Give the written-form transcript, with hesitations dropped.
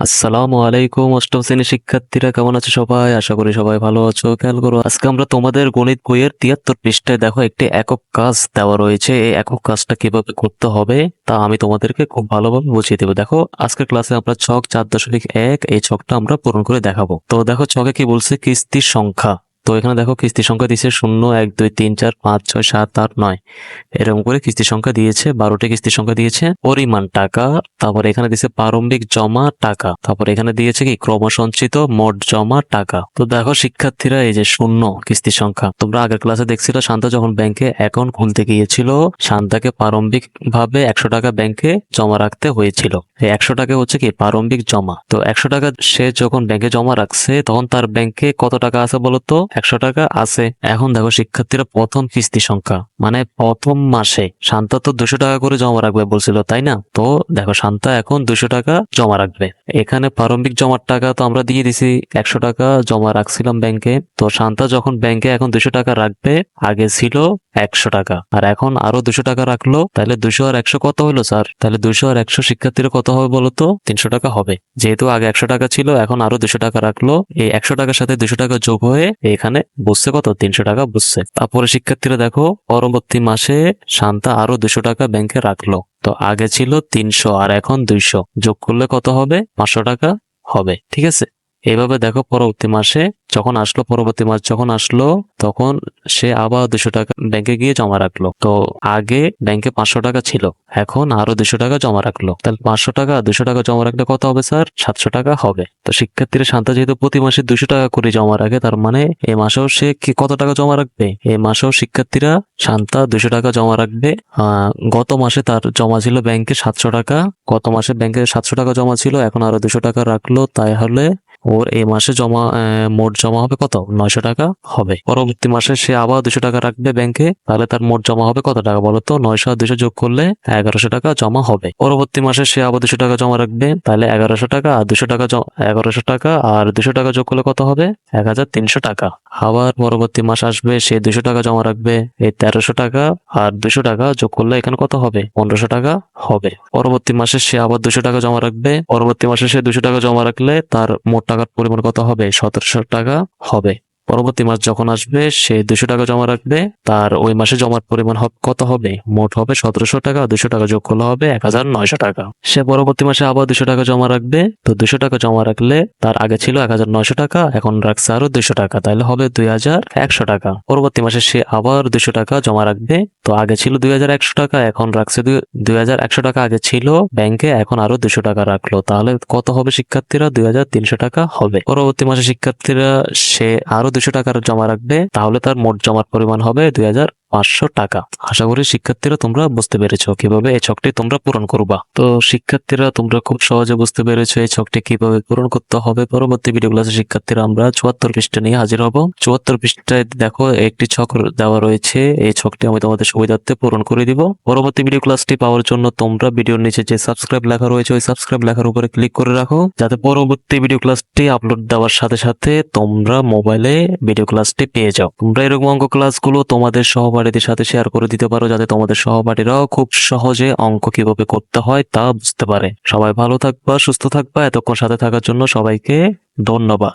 আসসালামু আলাইকুম অষ্টম শ্রেণীর শিক্ষার্থীরা, কেমন আছো সবাই? আশা করি সবাই ভালো আছো। খেয়াল করো, আজকে আমরা তোমাদের গণিত বইয়ের ৭৩ পৃষ্ঠায় দেখো একটি একক কাজ দেওয়া রয়েছে। এই একক কাজটা কিভাবে করতে হবে তা আমি তোমাদেরকে খুব ভালোভাবে বুঝিয়ে দেবো। দেখো, আজকের ক্লাসে আমরা ছক ৪.১ এই ছকটা আমরা পূরণ করে দেখাবো। তো দেখো ছকে কি বলছে, কিস্তির সংখ্যা। তো এখানে দেখো কিস্তির সংখ্যা দিয়েছে ০, ১, ২, ৩, ৪, ৫, ৬, ৭, ৮, ৯ এরকম করে কিস্তির সংখ্যা দিয়েছে। ১২টি কিস্তির সংখ্যা দিয়েছে। পরিমাণ টাকা, তারপর এখানে দিয়েছে প্রারম্ভিক জমা টাকা, তারপর এখানে দিয়েছে কি ক্রমসঞ্চিত মোট জমা টাকা। তো দেখো শিক্ষার্থীরা, এই যে ০ কিস্তির সংখ্যা, তোমরা আগের ক্লাসে দেখছিল শান্তা যখন ব্যাংকে অ্যাকাউন্ট খুলতে গিয়েছিল, শান্তাকে প্রারম্ভিক ভাবে ১০০ টাকা ব্যাংকে জমা রাখতে হয়েছিল। এই ১০০ টাকা হচ্ছে কি প্রারম্ভিক জমা। তো ১০০ টাকা সে যখন ব্যাংকে জমা রাখছে, তখন তার ব্যাংকে কত টাকা আছে বলতো? ১০০ টাকা আছে। এখন দেখো শিক্ষার্থীরা, প্রথম কিস্তি সংখ্যা মানে প্রথম মাসে শান্তা তো ২০০ টাকা করে জমা রাখবে বলছিল, তাই না? তো দেখো শান্তা এখন ২০০ টাকা জমা রাখবে। এখানে প্রারম্ভিক জমার টাকা তো আমরা দিয়ে দিছি, ১০০ টাকা জমা রাখছিলাম ব্যাংকে। তো শান্তা যখন ব্যাংকে এখন ২০০ টাকা রাখবে, আগে ছিল ১০০ টাকা আর এখন আরো ২০০ টাকা রাখলো, তাহলে ২০০ আর ১০০ কত হলো স্যার? তাহলে ২০০ আর ১০০ শিক্ষার্থীরা কত হবে বলতো? ৩০০ টাকা হবে। যেহেতু আগে ১০০ টাকা ছিল, এখন আরো ২০০ টাকা রাখলো, এই ১০০ টাকার সাথে ২০০ টাকা যোগ হয়ে এখানে বসছে কত? ৩০০ টাকা বসছে। তারপরে শিক্ষার্থীরা দেখো, পরবর্তী মাসে শান্তা আরো ২০০ টাকা ব্যাংকে রাখলো। তো আগে ছিল ৩০০ আর এখন ২০০, যোগ করলে কত হবে? ৫০০ টাকা হবে। ঠিক আছে, এইভাবে দেখো পরবর্তী মাসে যখন আসলো, পরবর্তী মাস যখন আসলো, তখন সে আবার ২০০ টাকা ব্যাংকে গিয়ে জমা রাখলো। তো আগে ব্যাংকে ৫০০ টাকা ছিল, এখন আরো ২০০ টাকা জমা রাখলো। তাহলে ৫০০ টাকা ২০০ টাকা জমা রাখলে কত হবে স্যার? ৭০০ টাকা হবে। তো শিক্ষার্থীরা, শান্তা যেহেতু প্রতি মাসে ২০০ টাকা করে জমা রাখে, তার মানে এই মাসেও সে কি কত টাকা জমা রাখবে? এই মাসেও শিক্ষার্থীরা শান্তা ২০০ টাকা জমা রাখবে। গত মাসে তার জমা ছিল ব্যাংকে ৭০০ টাকা। গত মাসে ব্যাংকে ৭০০ টাকা জমা ছিল, এখন আরো ২০০ টাকা রাখলো, তাই হলে ওর এই মাসে জমা মোট জমা হবে কত? ৯০০ টাকা হবে। পরবর্তী মাসে সে আবার ২০০ টাকা রাখবে ব্যাংকে, তাহলে তার মোট জমা হবে কত টাকা বলতো? ৯০০ আর ২০০ যোগ করলে ১১০০ টাকা জমা হবে। পরবর্তী মাসে সে আবার ২০০ টাকা জমা রাখবে, তাহলে ১১০০ টাকা আর ২০০ টাকা ১১০০ টাকা আর ২০০ টাকা যোগ করলে কত হবে? ১৩০০ টাকা। আবার পরবর্তী মাস আসবে, সে ২০০ টাকা জমা রাখবে, এই ১৩০০ টাকা আর ২০০ টাকা যোগ করলে এখানে কত হবে? ১৫০০ টাকা হবে। পরবর্তী মাসে সে আবার ২০০ টাকা জমা রাখবে, পরবর্তী মাসে সে ২০০ টাকা জমা রাখলে তার মোট টাকার পরিমাণ কত হবে? ১৭০০ টাকা হবে। পরবর্তী মাস যখন আসবে, সে ২০০ টাকা জমা রাখবে, তার ওই মাসে জমার পরিমাণ কত হবে? মোট হবে ১৭০০ টাকা, ২০০ টাকা যোগ করলে হবে ১৯০০ টাকা। সে পরবর্তী মাসে আবার ২০০ টাকা জমা রাখবে। তো ২০০ টাকা জমা রাখলে তার আগে ছিল ১৯০০ টাকা, এখন রাখছে আরো ২০০ টাকা, তাহলে হবে ২১০০ টাকা। পরবর্তী মাসে সে আবার ২০০ টাকা জমা রাখবে। তো আগে ছিল ২১০০ টাকা, এখন রাখছে ২১০০ টাকা আগে ছিল ব্যাংকে, এখন আরো ২০০ টাকা রাখলো, তাহলে কত হবে শিক্ষার্থীরা? ২৩০০ টাকা হবে। পরবর্তী মাসে শিক্ষার্থীরা সে আরো ২০০ টাকার জমা রাখবে, তাহলে তার মোট জমার পরিমাণ হবে ২৫০০ টাকা। আশা করি শিক্ষার্থীরা তোমরা বুঝতে পেরেছো কিভাবে এই ছকটি তোমরা পূরণ করবা। তো শিক্ষার্থীরা, তোমরা খুব সহজে বুঝতে পেরেছো এই ছকটি কিভাবে পূরণ করতে হবে। পরবর্তী ভিডিও ক্লাসে শিক্ষার্থীরা আমরা ৭৪ পৃষ্ঠা নিয়ে হাজির হব। ৭৪ পৃষ্ঠায় দেখো একটি ছক দেওয়া রয়েছে, এই ছকটি আমি তোমাদের সুবিধার্থে পূরণ করে দিব। পরবর্তী ভিডিও ক্লাসটি পাওয়ার জন্য তোমরা ভিডিওর নিচে যে সাবস্ক্রাইব লেখা রয়েছে, ওই সাবস্ক্রাইব লেখার উপরে ক্লিক করে রাখো, যাতে পরবর্তী ভিডিও ক্লাসটি আপলোড দেওয়ার সাথে সাথে তোমরা মোবাইলে ভিডিও ক্লাসটি পেয়ে যাও। তোমরা এরকম অঙ্ক ক্লাসগুলো তোমাদের সহপাঠীদের সাথে শেয়ার করে দিতে পারো, যাতে তোমাদের সহপাঠীরাও খুব সহজে অঙ্ক কিভাবে করতে হয় তা বুঝতে পারে। সবাই ভালো থাকবা, সুস্থ থাকবা। এতক্ষণ সাথে থাকার জন্য সবাইকে ধন্যবাদ।